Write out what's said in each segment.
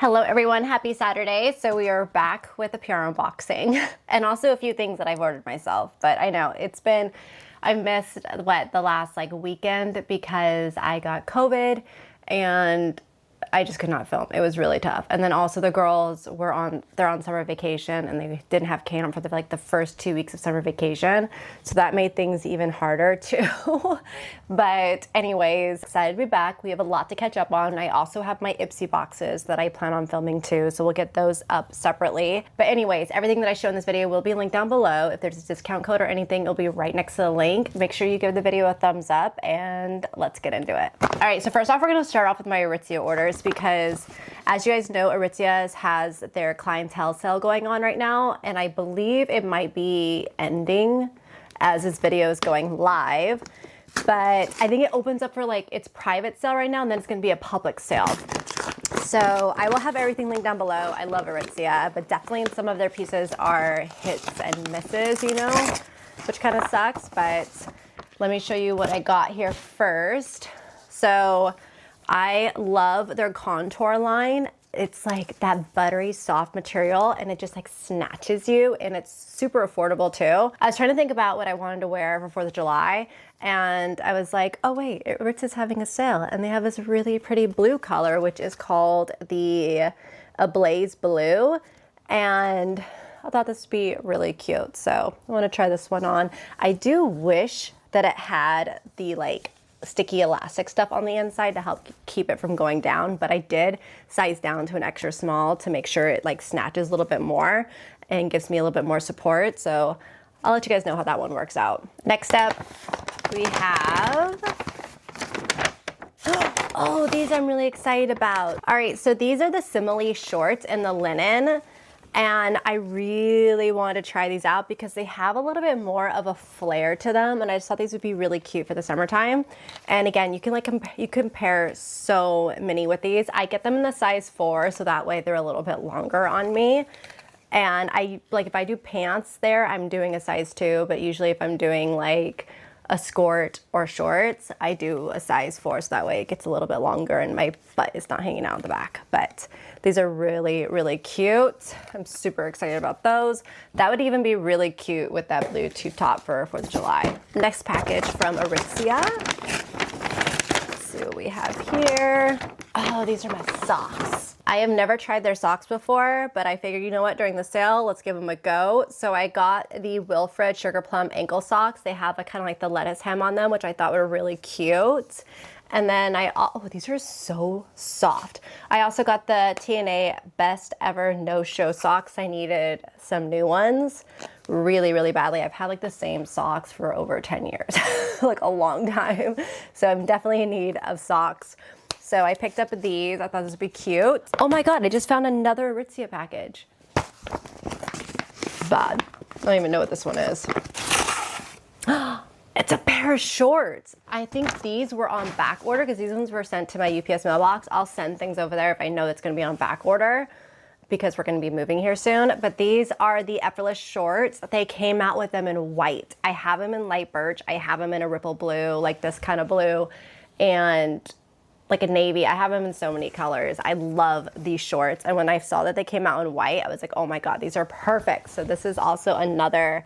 Hello everyone, happy Saturday. So we are back with a PR unboxing and also a few things that I've ordered myself. But I know I missed the last weekend because I got COVID and I just could not film. It was really tough. And then also the girls they're on summer vacation and they didn't have Camo for the first 2 weeks of summer vacation. So that made things even harder too. But anyways, excited to be back. We have a lot to catch up on. I also have my Ipsy boxes that I plan on filming too. So we'll get those up separately. But anyways, everything that I show in this video will be linked down below. If there's a discount code or anything, it'll be right next to the link. Make sure you give the video a thumbs up and let's get into it. All right, so first off, we're gonna start off with my Aritzia orders because as you guys know, Aritzia has their clientele sale going on right now. And I believe it might be ending as this video is going live. But I think it opens up for its private sale right now and then it's gonna be a public sale. So I will have everything linked down below. I love Aritzia, but definitely some of their pieces are hits and misses, you know, which kind of sucks. But let me show you what I got here first. So I love their contour line. It's like that buttery soft material and it just snatches you and it's super affordable too. I was trying to think about what I wanted to wear for 4th of July and I was like, oh wait, Aritzia's having a sale and they have this really pretty blue color which is called the Ablaze Blue, and I thought this would be really cute. So I want to try this one on. I do wish that it had the sticky elastic stuff on the inside to help keep it from going down, but I did size down to an extra small to make sure it snatches a little bit more and gives me a little bit more support. So I'll let you guys know how that one works out. Next up we have, oh, these I'm really excited about. All right, so these are the Simile shorts in the linen. And I really wanted to try these out because they have a little bit more of a flare to them. And I just thought these would be really cute for the summertime. And again, you can you compare so many with these. I get them in the size 4, so that way they're a little bit longer on me. And if I do pants there, I'm doing a size 2, but usually if I'm doing a skirt or shorts, I do a size 4, so that way it gets a little bit longer and my butt is not hanging out in the back. But these are really, really cute. I'm super excited about those. That would even be really cute with that blue tube top for 4th of July. Next package from Aritzia. Let's see what we have here. Oh, these are my socks. I have never tried their socks before, but I figured, you know what, during the sale, let's give them a go. So I got the Wilfred Sugarplum ankle socks. They have kind of the lettuce hem on them, which I thought were really cute. And then oh, these are so soft. I also got the TNA Best Ever No Show socks. I needed some new ones really, really badly. I've had the same socks for over 10 years, a long time. So I'm definitely in need of socks. So I picked up these. I thought this would be cute. Oh my God, I just found another Aritzia package. Bad. I don't even know what this one is. It's a pair of shorts. I think these were on back order because these ones were sent to my UPS mailbox. I'll send things over there if I know it's gonna be on back order because we're gonna be moving here soon. But these are the Effortless shorts. They came out with them in white. I have them in light birch. I have them in a ripple blue, this kind of blue, and a navy. I have them in so many colors. I love these shorts. And when I saw that they came out in white, I was like, oh my God, these are perfect. So this is also another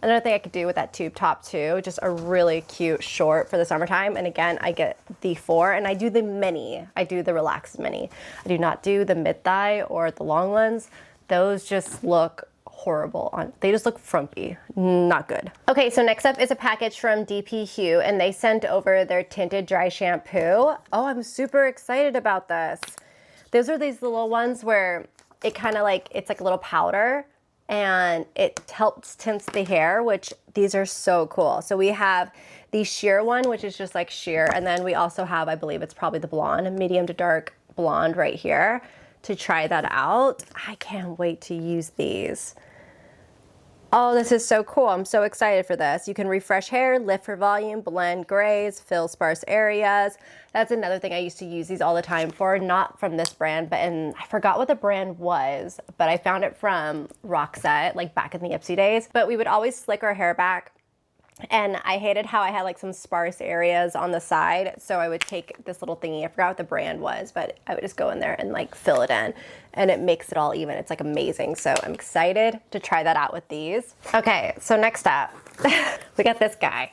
thing I could do with that tube top too. Just a really cute short for the summertime. And again, I get the 4 and I do the mini. I do the relaxed mini. I do not do the mid thigh or the long ones. Those just look horrible on, they just look frumpy, not good. Okay, so next up is a package from DPHUE and they sent over their tinted dry shampoo. Oh, I'm super excited about this. Those are these little ones where it kind of it's a little powder and it helps tints the hair, which these are so cool. So we have the sheer one, which is just sheer. And then we also have, I believe it's probably the blonde, medium to dark blonde right here to try that out. I can't wait to use these. Oh, this is so cool. I'm so excited for this. You can refresh hair, lift for volume, blend grays, fill sparse areas. That's another thing I used to use these all the time for, not from this brand, but I forgot what the brand was, but I found it from Roxette, back in the Ipsy days. But we would always slick our hair back And I hated how I had like some sparse areas on the side. So I would take this little thingy, I forgot what the brand was, but I would just go in there and like fill it in and it makes it all even. It's like amazing. So I'm excited to try that out with these. Okay, so next up, we got this guy.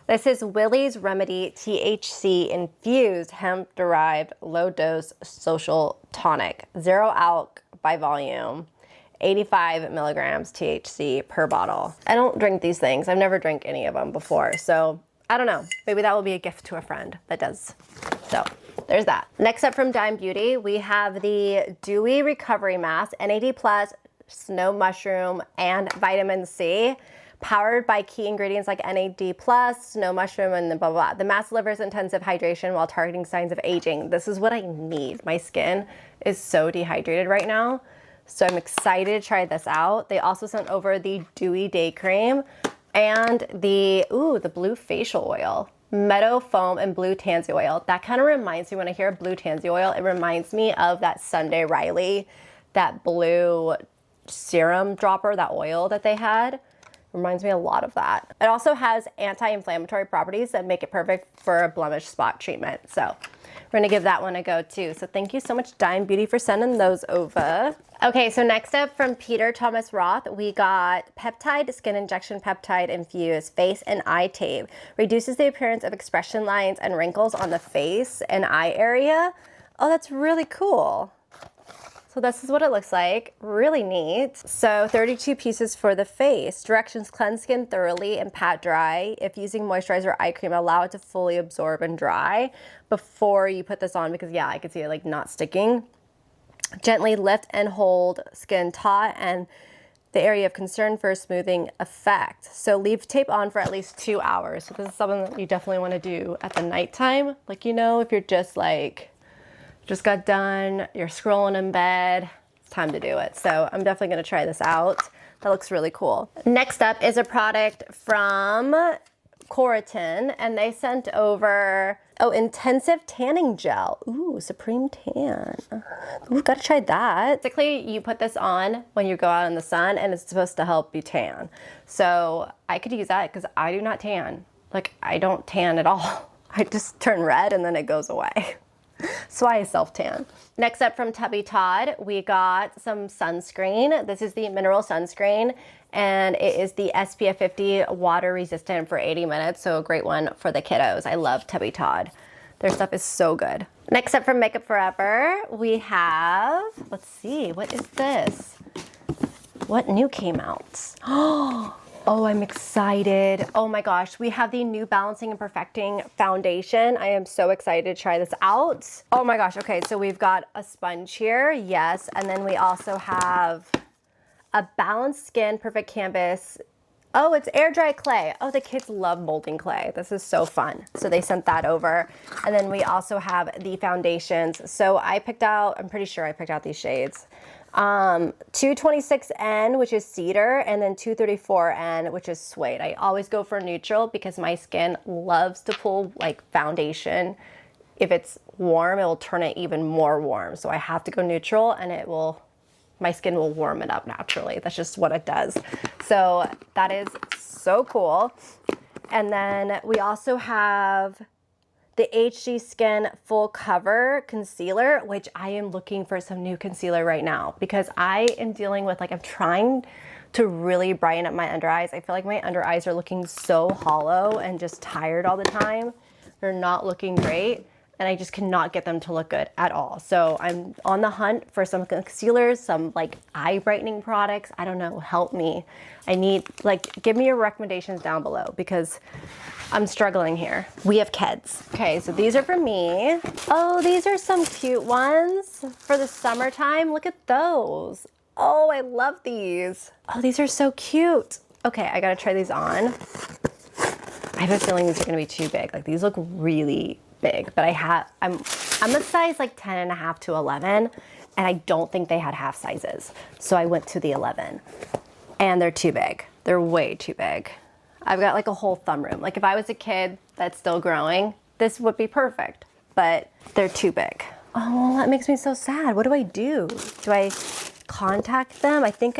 This is WILLIE'S Remedy THC Infused Hemp Derived Low Dose Social Tonic. 0 alc by volume. 85 milligrams THC per bottle. I don't drink these things. I've never drank any of them before. So I don't know. Maybe that will be a gift to a friend that does. So there's that. Next up from Dime Beauty, we have the Dewy Recovery Mask, NAD+, Snow Mushroom, and Vitamin C. Powered by key ingredients like NAD+, snow mushroom, and blah, blah, blah. The mask delivers intensive hydration while targeting signs of aging. This is what I need. My skin is so dehydrated right now. So I'm excited to try this out. They also sent over the Dewy Day Cream and the blue facial oil. Meadow Foam and Blue Tansy Oil. That kind of reminds me, when I hear Blue Tansy Oil, it reminds me of that Sunday Riley, that blue serum dropper, that oil that they had. Reminds me a lot of that. It also has anti-inflammatory properties that make it perfect for a blemish spot treatment. So we're gonna give that one a go too. So thank you so much, Dime Beauty, for sending those over. Okay, so next up from Peter Thomas Roth, we got Peptide Skin Injection Peptide-Infused Face and Eye Tape. Reduces the appearance of expression lines and wrinkles on the face and eye area. Oh, that's really cool. So this is what it looks like, really neat. So 32 pieces for the face. Directions: cleanse skin thoroughly and pat dry. If using moisturizer or eye cream, allow it to fully absorb and dry before you put this on, because yeah, I can see it like not sticking. Gently lift and hold skin taut and the area of concern for a smoothing effect. So leave tape on for at least 2 hours. So this is something that you definitely want to do at the nighttime. Like, you know, if you're just got done, you're scrolling in bed, it's time to do it. So I'm definitely gonna try this out. That looks really cool. Next up is a product from CARROTEN, and they sent over, Intensive Tanning Gel. Ooh, Supreme Tan. Ooh, gotta try that. Basically, you put this on when you go out in the sun, and it's supposed to help you tan. So I could use that because I do not tan. Like, I don't tan at all. I just turn red and then it goes away. That's why I self-tan. Next up from Tubby Todd, we got some sunscreen. This is the mineral sunscreen, and it is the SPF 50 water resistant for 80 minutes. So a great one for the kiddos. I love Tubby Todd. Their stuff is so good. Next up from Makeup Forever, we have, let's see, what is this? What new came out? Oh, I'm excited. Oh my gosh, we have the new Balancing and Perfecting Foundation. I am so excited to try this out. Oh my gosh, okay, so we've got a sponge here, yes, and then we also have a Balanced Skin Perfect Canvas. Oh, it's air dry clay. Oh, the kids love molding clay. This is so fun. So they sent that over. And then we also have the foundations. So I picked out, I'm pretty sure I picked out these shades. 226N, which is cedar, and then 234N, which is suede. I always go for neutral because my skin loves to pull like foundation. If it's warm, it will turn it even more warm. So I have to go neutral, and it will, my skin will warm it up naturally. That's just what it does. So that is so cool. And then we also have the HG Skin Full Cover Concealer, which I am looking for some new concealer right now because I am dealing with, like, I'm trying to really brighten up my under eyes. I feel like my under eyes are looking so hollow and just tired all the time. They're not looking great, and I just cannot get them to look good at all. So I'm on the hunt for some concealers, some like eye brightening products. I don't know, help me. I need, like, give me your recommendations down below because I'm struggling here. We have kids. Okay, so these are for me. Oh, these are some cute ones for the summertime. Look at those. Oh, I love these. Oh, these are so cute. Okay, I gotta try these on. I have a feeling these are gonna be too big. Like, these look really big, but I'm a size like 10.5 to 11, and I don't think they had half sizes. So I went to the 11, and they're too big. They're way too big. I've got like a whole thumb room. Like, if I was a kid that's still growing, this would be perfect, but they're too big. Oh, that makes me so sad. What do? Do I contact them. I think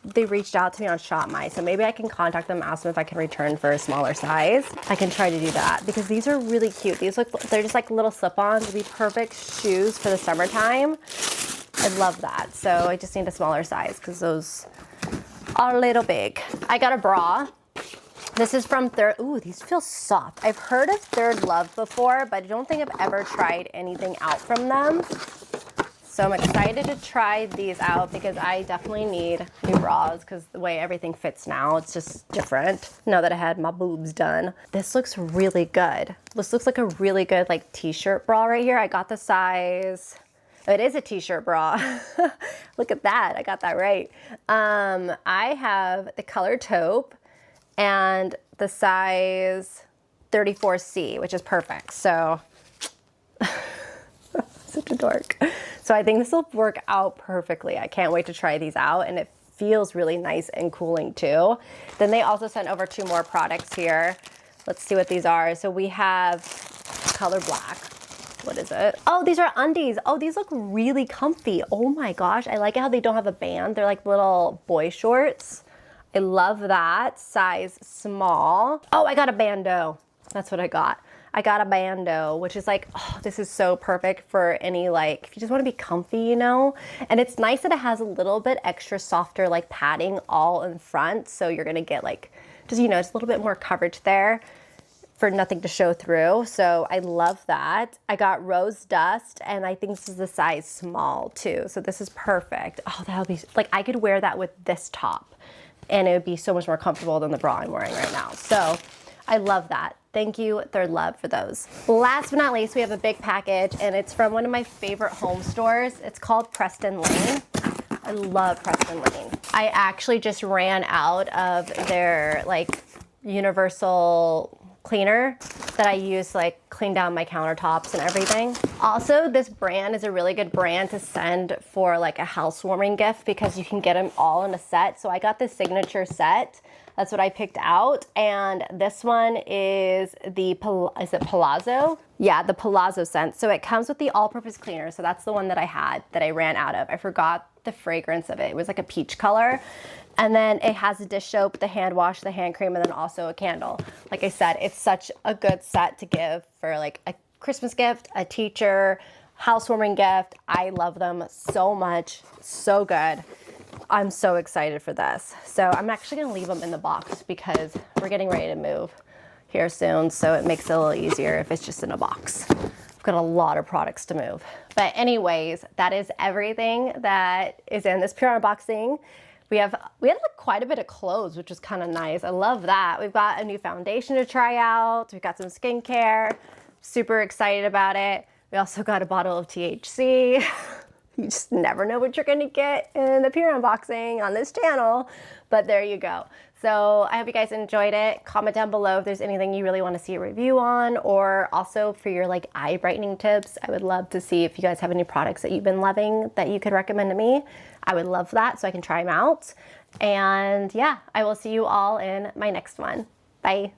they reached out to me on ShopMy, so maybe I can contact them, ask them if I can return for a smaller size. I can try to do that because these are really cute. These look, they're just like little slip-ons. They'd be perfect shoes for the summertime. I love that. So I just need a smaller size because those are a little big. I got a bra. This is from Third. Ooh, these feel soft. I've heard of Third Love before, but I don't think I've ever tried anything out from them. So I'm excited to try these out because I definitely need new bras because the way everything fits now, it's just different now that I had my boobs done. This looks really good. This looks like a really good like t-shirt bra right here. I got the size, it is a t-shirt bra. Look at that, I got that right. I have the color taupe and the size 34C, which is perfect. So, such a dork. So I think this will work out perfectly. I can't wait to try these out, and it feels really nice and cooling too. Then they also sent over 2 more products here. Let's see what these are. So we have color black. What is it? Oh, these are undies. Oh, these look really comfy. Oh my gosh, I like how they don't have a band. They're like little boy shorts. I love that. Size small. Oh, I got a bandeau. That's what I got. I got a bandeau, which is like, oh, this is so perfect for any, like, if you just want to be comfy, you know? And it's nice that it has a little bit extra softer, like, padding all in front. So you're going to get, like, just, you know, just a little bit more coverage there for nothing to show through. So I love that. I got rose dust, and I think this is the size small, too. So this is perfect. Oh, that would be, like, I could wear that with this top, and it would be so much more comfortable than the bra I'm wearing right now. So I love that. Thank you, Third Love, for those. Last but not least, we have a big package, and it's from one of my favorite home stores. It's called Preston Lane. I love Preston Lane. I actually just ran out of their like universal cleaner that I use to like clean down my countertops and everything. Also, this brand is a really good brand to send for like a housewarming gift because you can get them all in a set. So I got the signature set. That's what I picked out. And this one is the, is it Palazzo? Yeah, the Palazzo scent. So it comes with the all-purpose cleaner. So that's the one that I had that I ran out of. I forgot the fragrance of it. It was like a peach color. And then it has a dish soap, the hand wash, the hand cream, and then also a candle. Like I said, it's such a good set to give for like a Christmas gift, a teacher, housewarming gift. I love them so much, so good. I'm so excited for this. So I'm actually gonna leave them in the box because we're getting ready to move here soon. So it makes it a little easier if it's just in a box. I've got a lot of products to move. But anyways, that is everything that is in this pure unboxing. We had like quite a bit of clothes, which is kind of nice. I love that. We've got a new foundation to try out. We've got some skincare. Super excited about it. We also got a bottle of THC. You just never know what you're gonna get in the pure unboxing on this channel, but there you go. So I hope you guys enjoyed it. Comment down below if there's anything you really wanna see a review on, or also for your like eye brightening tips. I would love to see if you guys have any products that you've been loving that you could recommend to me. I would love that so I can try them out. And yeah, I will see you all in my next one. Bye.